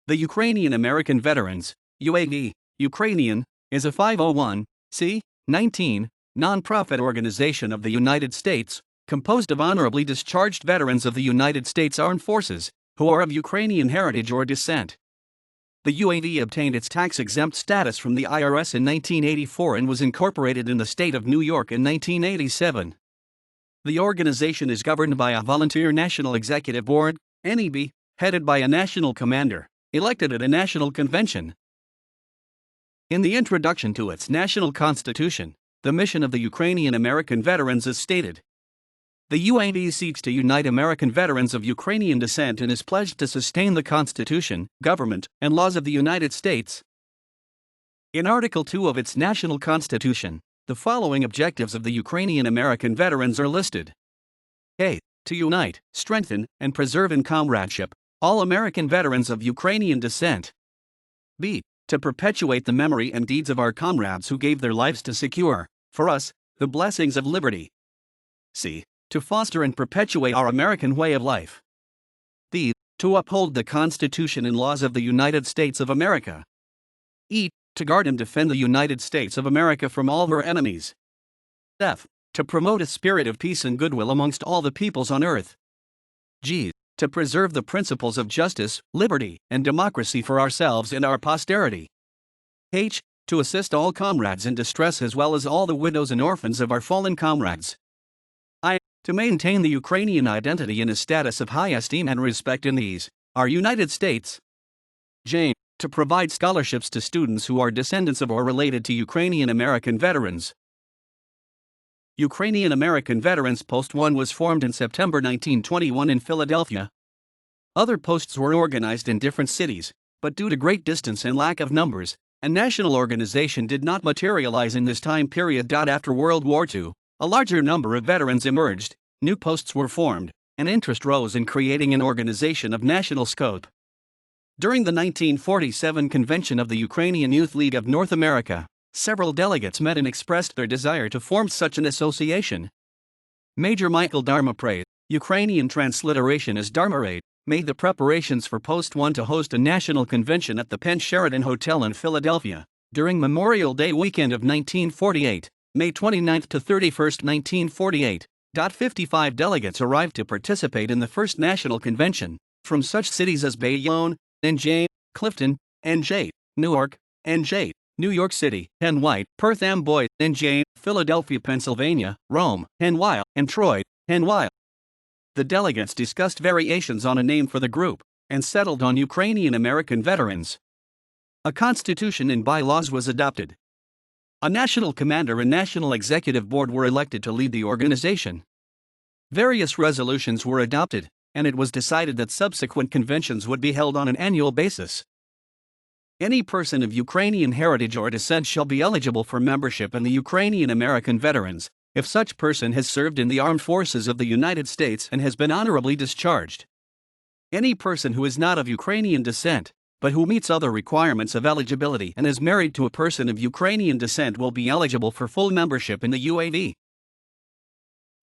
The Ukrainian American Veterans, UAV, Ukrainian, is a 501(c)(19) non-profit organization of the United States, composed of honorably discharged veterans of the United States Armed Forces, who are of Ukrainian heritage or descent. The UAV obtained its tax-exempt status from the IRS in 1984 and was incorporated in the state of New York in 1987. The organization is governed by a volunteer National Executive Board, NEB, headed by a national commander, elected at a national convention. In the introduction to its national constitution, the mission of the Ukrainian American Veterans is stated. The UAV seeks to unite American veterans of Ukrainian descent and is pledged to sustain the Constitution, government, and laws of the United States. In Article 2 of its national constitution, the following objectives of the Ukrainian American Veterans are listed. A. To unite, strengthen, and preserve in comradeship all American veterans of Ukrainian descent. B. To perpetuate the memory and deeds of our comrades who gave their lives to secure, for us, the blessings of liberty. C. To foster and perpetuate our American way of life. D. To uphold the Constitution and laws of the United States of America. E. To guard and defend the United States of America from all her enemies. F. To promote a spirit of peace and goodwill amongst all the peoples on earth. G. To preserve the principles of justice, liberty, and democracy for ourselves and our posterity. H. To assist all comrades in distress as well as all the widows and orphans of our fallen comrades. I. To maintain the Ukrainian identity in a status of high esteem and respect in these, our United States. J. To provide scholarships to students who are descendants of or related to Ukrainian American veterans. Ukrainian American Veterans Post 1 was formed in September 1921 in Philadelphia. Other posts were organized in different cities, but due to great distance and lack of numbers, a national organization did not materialize in this time period. After World War II, a larger number of veterans emerged, new posts were formed, and interest rose in creating an organization of national scope. During the 1947 convention of the Ukrainian Youth League of North America, several delegates met and expressed their desire to form such an association. Major Michael Darmapray, Ukrainian transliteration as Darmarade, made the preparations for Post 1 to host a national convention at the Penn Sheraton Hotel in Philadelphia during Memorial Day weekend of 1948, May 29 to 31, 1948. 55 delegates arrived to participate in the first national convention, from such cities as Bayonne, NJ, Clifton, NJ, Newark, NJ, New York City, NY, Perth Amboy, NJ, Philadelphia, Pennsylvania, Rome, NY, and Troy, NY. The delegates discussed variations on a name for the group, and settled on Ukrainian American Veterans. A constitution and bylaws was adopted. A national commander and national executive board were elected to lead the organization. Various resolutions were adopted, and it was decided that subsequent conventions would be held on an annual basis. Any person of Ukrainian heritage or descent shall be eligible for membership in the Ukrainian American Veterans, if such person has served in the armed forces of the United States and has been honorably discharged. Any person who is not of Ukrainian descent, but who meets other requirements of eligibility and is married to a person of Ukrainian descent will be eligible for full membership in the UAV.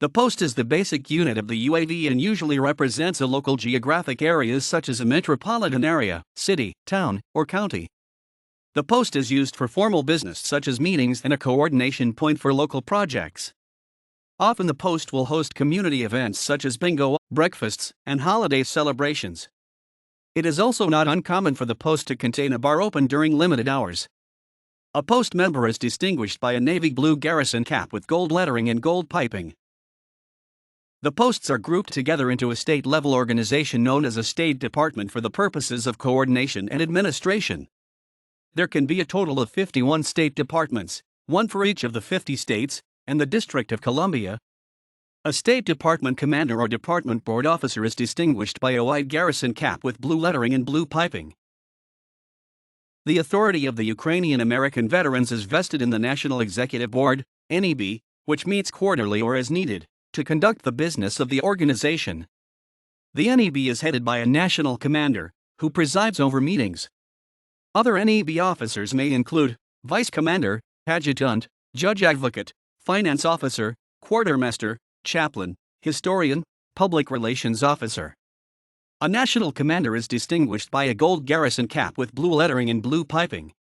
The post is the basic unit of the UAV and usually represents a local geographic area such as a metropolitan area, city, town, or county. The post is used for formal business such as meetings and a coordination point for local projects. Often the post will host community events such as bingo, breakfasts, and holiday celebrations. It is also not uncommon for the post to contain a bar open during limited hours. A post member is distinguished by a navy blue garrison cap with gold lettering and gold piping. The posts are grouped together into a state-level organization known as a State Department for the purposes of coordination and administration. There can be a total of 51 state departments, one for each of the 50 states, and the District of Columbia. A State Department commander or department board officer is distinguished by a white garrison cap with blue lettering and blue piping. The authority of the Ukrainian American Veterans is vested in the National Executive Board, NEB, which meets quarterly or as needed, to conduct the business of the organization. The NEB is headed by a national commander, who presides over meetings. Other NEB officers may include vice commander, adjutant, judge advocate, finance officer, quartermaster, chaplain, historian, public relations officer. A national commander is distinguished by a gold garrison cap with blue lettering and blue piping.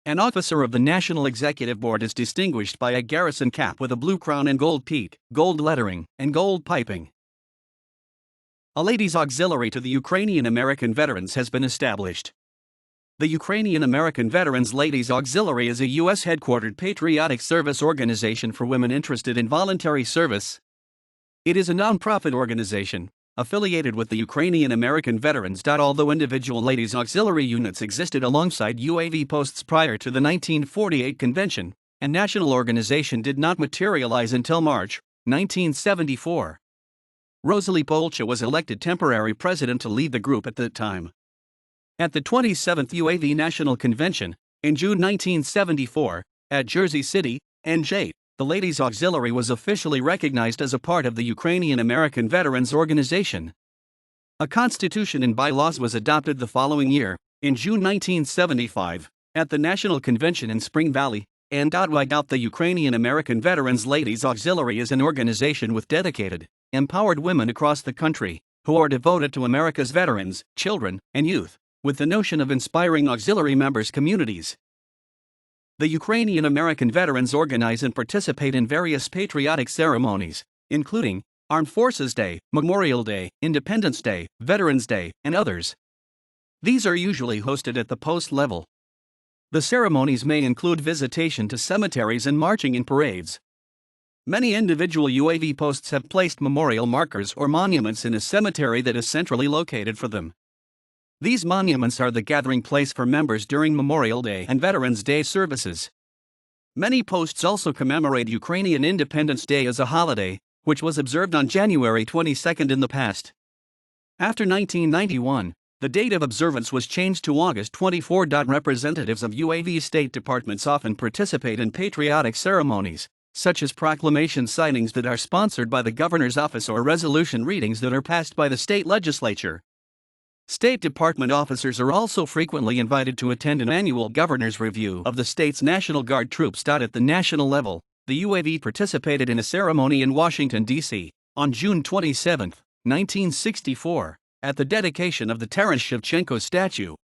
An officer of the National Executive Board is distinguished by a garrison cap with a blue crown and gold peak, gold lettering, and gold piping. A ladies' auxiliary to the Ukrainian American veterans has been established. The Ukrainian American Veterans Ladies Auxiliary is a U.S. headquartered patriotic service organization for women interested in voluntary service. It is a non-profit organization, affiliated with the Ukrainian American Veterans. Although individual ladies' auxiliary units existed alongside UAV posts prior to the 1948 convention, a national organization did not materialize until March 1974. Rosalie Bolcha was elected temporary president to lead the group at that time. At the 27th UAV National Convention, in June 1974, at Jersey City, NJ, the Ladies Auxiliary was officially recognized as a part of the Ukrainian American Veterans Organization. A constitution and bylaws was adopted the following year, in June 1975, at the National Convention in Spring Valley, and the Ukrainian American Veterans Ladies Auxiliary is an organization with dedicated, empowered women across the country, who are devoted to America's veterans, children, and youth, with the notion of inspiring auxiliary members' communities. The Ukrainian American veterans organize and participate in various patriotic ceremonies, including Armed Forces Day, Memorial Day, Independence Day, Veterans Day, and others. These are usually hosted at the post level. The ceremonies may include visitation to cemeteries and marching in parades. Many individual UAV posts have placed memorial markers or monuments in a cemetery that is centrally located for them. These monuments are the gathering place for members during Memorial Day and Veterans Day services. Many posts also commemorate Ukrainian Independence Day as a holiday, which was observed on January 22 in the past. After 1991, the date of observance was changed to August 24. Representatives of UAV state departments often participate in patriotic ceremonies, such as proclamation signings that are sponsored by the governor's office or resolution readings that are passed by the state legislature. State Department officers are also frequently invited to attend an annual governor's review of the state's National Guard troops. At the national level, the UAV participated in a ceremony in Washington, D.C., on June 27, 1964, at the dedication of the Taras Shevchenko statue.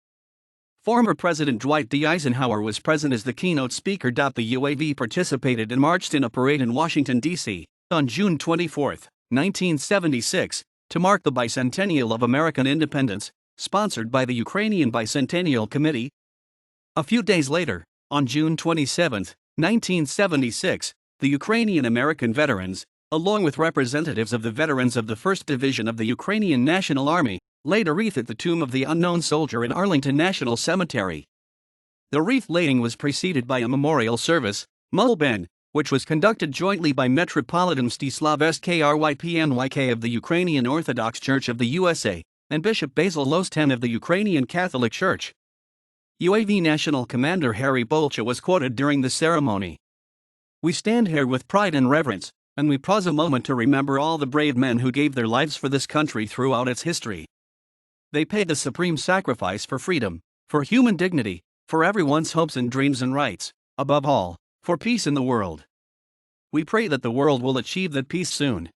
Former President Dwight D. Eisenhower was present as the keynote speaker. The UAV participated and marched in a parade in Washington, D.C., on June 24, 1976, to mark the bicentennial of American independence, sponsored by the Ukrainian Bicentennial Committee. A few days later, on June 27, 1976, the Ukrainian American veterans, along with representatives of the veterans of the 1st Division of the Ukrainian National Army, laid a wreath at the tomb of the unknown soldier in Arlington National Cemetery. The wreath-laying was preceded by a memorial service, Molben, which was conducted jointly by Metropolitan Mstislav Skrypnyk of the Ukrainian Orthodox Church of the USA, and Bishop Basil Losten of the Ukrainian Catholic Church. UAV National Commander Harry Bolcha was quoted during the ceremony. "We stand here with pride and reverence, and we pause a moment to remember all the brave men who gave their lives for this country throughout its history. They paid the supreme sacrifice for freedom, for human dignity, for everyone's hopes and dreams and rights, above all, for peace in the world. We pray that the world will achieve that peace soon."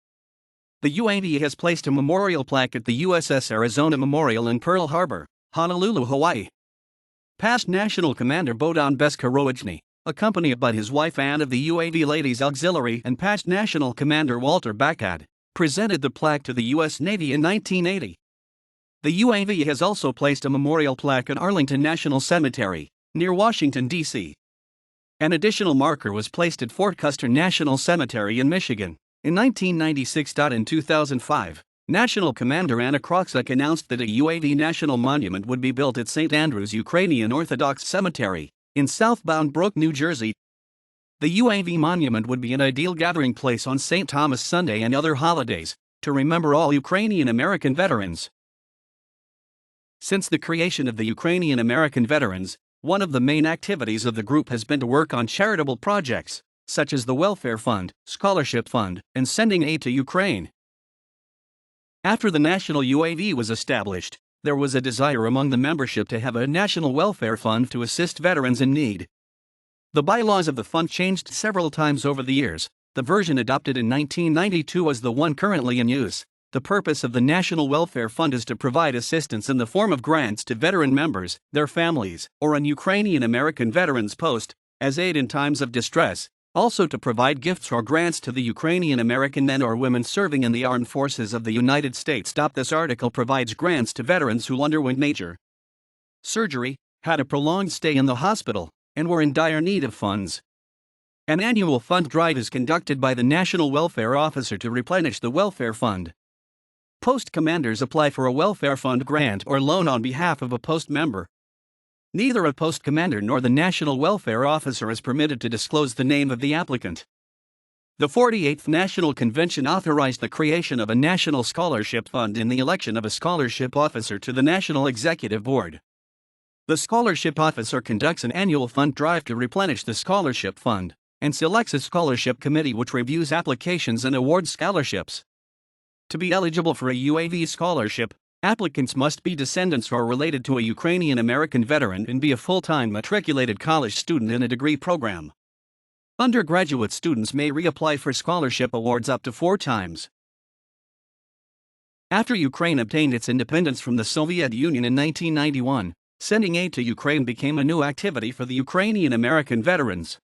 The UAV has placed a memorial plaque at the USS Arizona Memorial in Pearl Harbor, Honolulu, Hawaii. Past National Commander Bohdan Beskorowny, accompanied by his wife Anne of the UAV Ladies Auxiliary, and past National Commander Walter Bakad, presented the plaque to the U.S. Navy in 1980. The UAV has also placed a memorial plaque in Arlington National Cemetery, near Washington, D.C. An additional marker was placed at Fort Custer National Cemetery in Michigan in 1996. In 2005, National Commander Anna Kroczuk announced that a UAV national monument would be built at St. Andrew's Ukrainian Orthodox Cemetery in southbound Brook, New Jersey. The UAV monument would be an ideal gathering place on St. Thomas Sunday and other holidays to remember all Ukrainian American veterans. Since the creation of the Ukrainian American Veterans, one of the main activities of the group has been to work on charitable projects, such as the Welfare Fund, Scholarship Fund, and sending aid to Ukraine. After the National UAV was established, there was a desire among the membership to have a National Welfare Fund to assist veterans in need. The bylaws of the fund changed several times over the years. The version adopted in 1992 was the one currently in use. The purpose of the National Welfare Fund is to provide assistance in the form of grants to veteran members, their families, or an Ukrainian American veterans post, as aid in times of distress, also to provide gifts or grants to the Ukrainian American men or women serving in the armed forces of the United States. This article provides grants to veterans who underwent major surgery, had a prolonged stay in the hospital, and were in dire need of funds. An annual fund drive is conducted by the National Welfare Officer to replenish the welfare fund. Post commanders apply for a welfare fund grant or loan on behalf of a post member. Neither a post commander nor the National Welfare Officer is permitted to disclose the name of the applicant. The 48th National Convention authorized the creation of a National Scholarship Fund and the election of a scholarship officer to the National Executive Board. The scholarship officer conducts an annual fund drive to replenish the scholarship fund and selects a scholarship committee which reviews applications and awards scholarships. To be eligible for a UAV scholarship, applicants must be descendants or related to a Ukrainian American veteran and be a full-time matriculated college student in a degree program. Undergraduate students may reapply for scholarship awards up to 4 times. After Ukraine obtained its independence from the Soviet Union in 1991, sending aid to Ukraine became a new activity for the Ukrainian American veterans.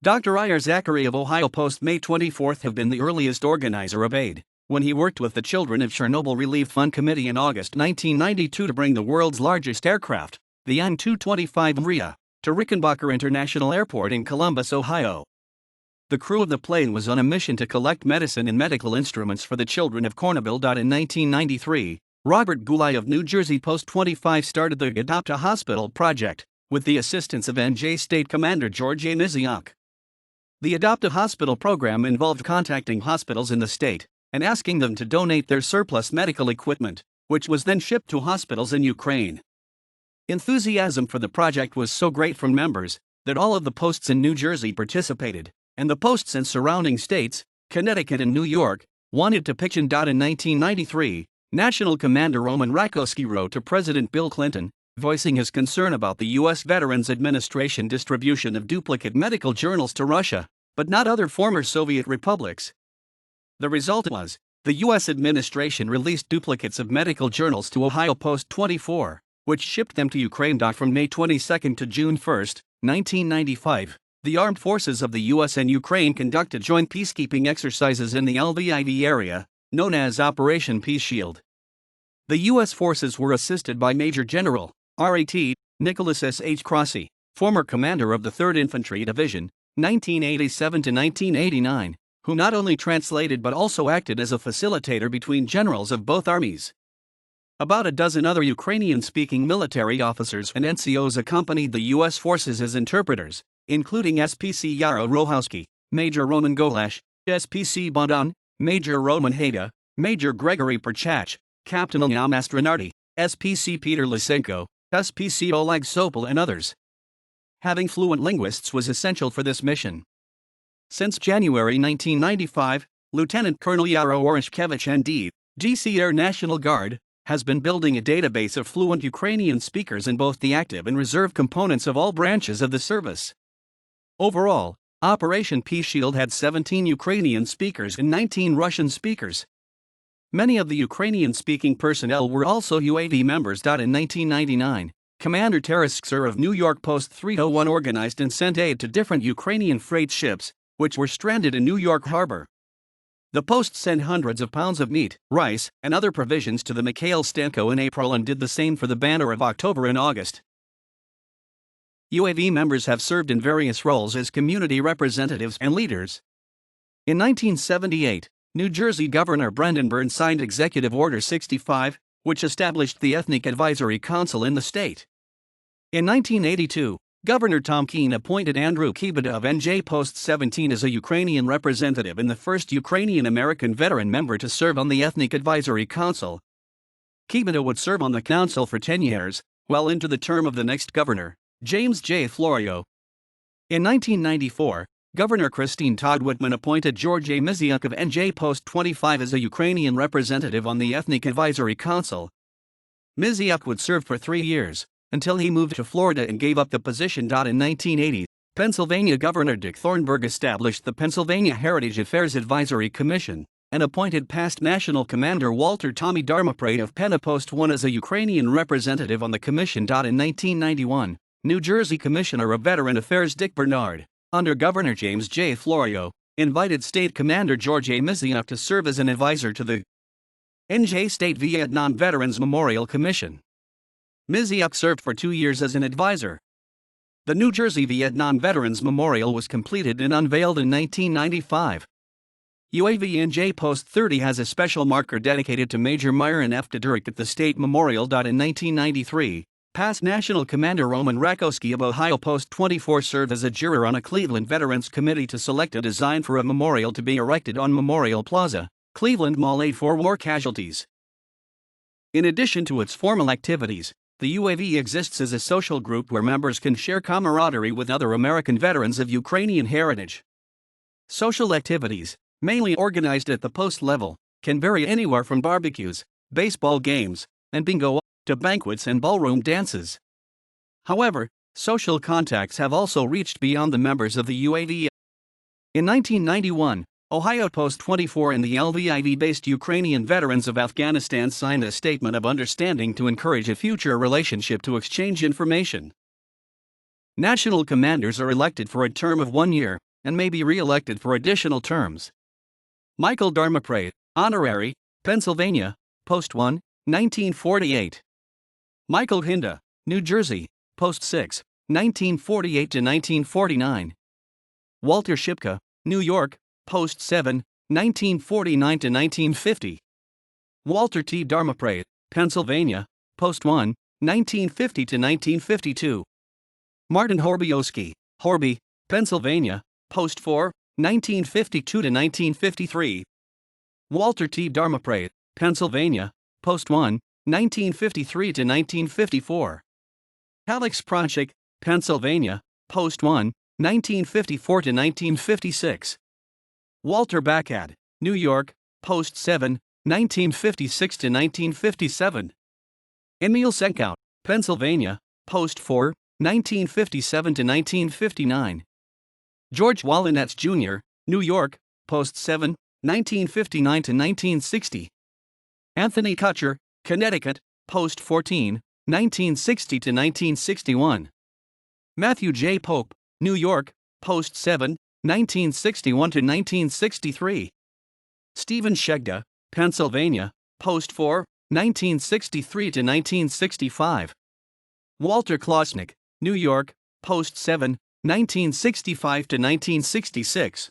Dr. Iyar Zachary of Ohio Post May 24 have been the earliest organizer of aid, when he worked with the Children of Chernobyl Relief Fund Committee in August 1992 to bring the world's largest aircraft, the An-225 Mriya, to Rickenbacker International Airport in Columbus, Ohio. The crew of the plane was on a mission to collect medicine and medical instruments for the children of Chernobyl. In 1993, Robert Gulai of New Jersey Post 25 started the Adopt a Hospital project, with the assistance of NJ State Commander George A. Miziak. The Adopt a Hospital program involved contacting hospitals in the state and asking them to donate their surplus medical equipment, which was then shipped to hospitals in Ukraine. Enthusiasm for the project was so great from members that all of the posts in New Jersey participated, and the posts in surrounding states, Connecticut and New York, wanted to pitch in. In 1993, National Commander Roman Rakowski wrote to President Bill Clinton, voicing his concern about the U.S. Veterans Administration distribution of duplicate medical journals to Russia, but not other former Soviet republics. The result was, the U.S. administration released duplicates of medical journals to Ohio Post 24, which shipped them to Ukraine. From May 22 to June 1, 1995, the armed forces of the U.S. and Ukraine conducted joint peacekeeping exercises in the Lviv area, known as Operation Peace Shield. The U.S. forces were assisted by Major General R.A.T. Nicholas S. H. Crossy, former commander of the 3rd Infantry Division, 1987 to 1989. Who not only translated but also acted as a facilitator between generals of both armies. About a dozen other Ukrainian-speaking military officers and NCOs accompanied the U.S. forces as interpreters, including SPC Yaro Rohowski, Major Roman Golash, SPC Bogdan, Major Roman Haida, Major Gregory Perchach, Captain Ilyam Astronarty, SPC Peter Lysenko, SPC Oleg Sopel and others. Having fluent linguists was essential for this mission. Since January 1995, Lieutenant Colonel Yaro Oreshkevich ND, GC Air National Guard, has been building a database of fluent Ukrainian speakers in both the active and reserve components of all branches of the service. Overall, Operation Peace Shield had 17 Ukrainian speakers and 19 Russian speakers. Many of the Ukrainian-speaking personnel were also UAV members. In 1999, Commander Taras Ksur of New York Post 301 organized and sent aid to different Ukrainian freight ships, which were stranded in New York Harbor. The post sent hundreds of pounds of meat, rice, and other provisions to the Mikhail Stanko in April and did the same for the Banner of October and August. UAV members have served in various roles as community representatives and leaders. In 1978, New Jersey Governor Brendan Byrne signed Executive Order 65, which established the Ethnic Advisory Council in the state. In 1982, Governor Tom Kean appointed Andrew Kibida of NJ Post 17 as a Ukrainian representative and the first Ukrainian-American veteran member to serve on the Ethnic Advisory Council. Kibida would serve on the council for 10 years, well into the term of the next governor, James J. Florio. In 1994, Governor Christine Todd Whitman appointed George A. Miziak of NJ Post 25 as a Ukrainian representative on the Ethnic Advisory Council. Miziak would serve for 3 years, until he moved to Florida and gave up the position. In 1980, Pennsylvania Governor Dick Thornburgh established the Pennsylvania Heritage Affairs Advisory Commission, and appointed past national commander Walter Tommy Darmapray of Penna Post 1 as a Ukrainian representative on the commission. In 1991, New Jersey Commissioner of Veteran Affairs Dick Bernard, under Governor James J. Florio, invited State Commander George A. Miziuk to serve as an advisor to the NJ State Vietnam Veterans Memorial Commission. Miziuk served for 2 years as an advisor. The New Jersey Vietnam Veterans Memorial was completed and unveiled in 1995. UAVNJ Post 30 has a special marker dedicated to Major Myron F. Duderick at the State Memorial. In 1993, past National Commander Roman Rakowski of Ohio Post 24 served as a juror on a Cleveland Veterans Committee to select a design for a memorial to be erected on Memorial Plaza, Cleveland Mall 8 for war casualties. In addition to its formal activities, the UAV exists as a social group where members can share camaraderie with other American veterans of Ukrainian heritage. Social activities, mainly organized at the post level, can vary anywhere from barbecues, baseball games, and bingo to banquets and ballroom dances. However, social contacts have also reached beyond the members of the UAV. In 1991, Ohio Post 24 and the Lviv-based Ukrainian veterans of Afghanistan signed a statement of understanding to encourage a future relationship to exchange information. National commanders are elected for a term of 1 year and may be re-elected for additional terms. Michael Darmapray, Honorary, Pennsylvania, Post 1, 1948. Michael Hinda, New Jersey, Post 6, 1948 to 1949. Walter Shipka, New York, Post 7, 1949 to 1950. Walter T. Darmapray, Pennsylvania, Post 1, 1950 to 1952. Martin Horbiowski, Horby, Pennsylvania, Post 4, 1952 to 1953. Walter T. Darmapray, Pennsylvania, Post 1, 1953 to 1954. Alex Pronchik, Pennsylvania, Post 1, 1954 to 1956. Walter Bacad, New York, Post 7, 1956 to 1957. Emil Senkout, Pennsylvania, Post 4, 1957 to 1959. George Wallenetz Jr., New York, Post 7, 1959 to 1960. Anthony Kutcher, Connecticut, Post 14, 1960 to 1961. Matthew J. Pope, New York, Post 7, 1961 to 1963. Stephen Shegda, Pennsylvania, Post 4, 1963 to 1965. Walter Klosnick, New York, Post 7, 1965 to 1966.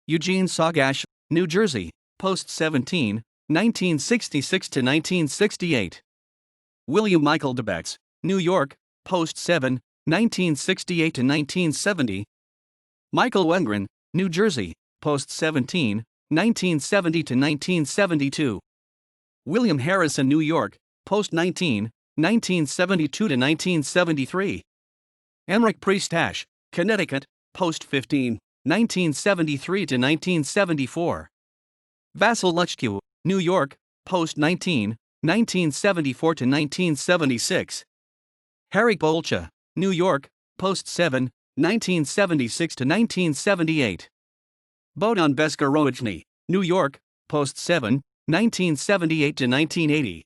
Eugene Sagash, New Jersey, Post 17, 1966 to 1968. William Michael DeBex, New York, Post 7, 1968 to 1970. Michael Wengren, New Jersey, Post 17, 1970 to 1972. William Harrison, New York, Post 19, 1972 to 1973. Emmerich Priestash, Connecticut, Post 15, 1973 to 1974. Vasil Luchkiw, New York, Post 19, 1974 to 1976. Harry Bolcha, New York, Post 7, 1976 to 1978. Bohdan Bezgorodichny, New York, Post 7, 1978 to 1980.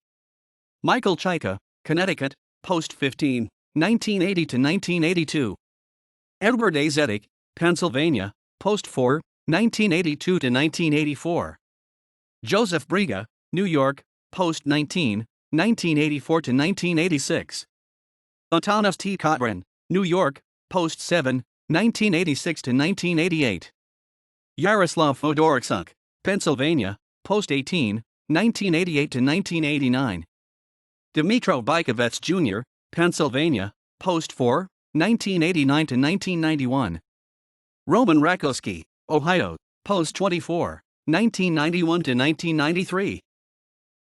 Michael Chaika, Connecticut, Post 15, 1980 to 1982. Edward A. Zedek, Pennsylvania, Post 4, 1982 to 1984. Joseph Briga, New York, Post 19, 1984 to 1986. Antanas T. Kotrin, New York, Post 7, 1986 to 1988. Yaroslav Fodorczuk, Pennsylvania, Post 18, 1988 to 1989. Dmitro Bykovets Jr., Pennsylvania, Post 4, 1989 to 1991. Roman Rakowski, Ohio, Post 24, 1991 to 1993.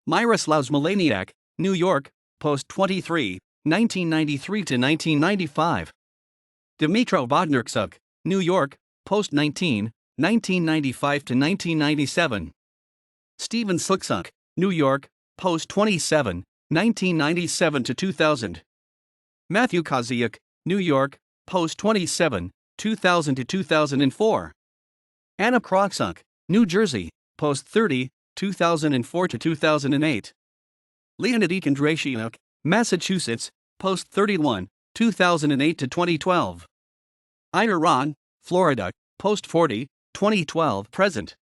Myroslav Zmeleniak, New York, Post 23, 1993 to 1995. Dmitro Bodnarczuk, New York, Post 19, 1995 to 1997. Stephen Sliksuk, New York, Post 27, 1997 to 2000. Matthew Koziuk, New York, Post 27, 2000 to 2004. Anna Kroksuk, New Jersey, Post 30, 2004 to 2008. Leonid Kondratiuk, Massachusetts, Post 31, 2008 to 2012. Ira Ron, Florida, Post 40, 2012 present.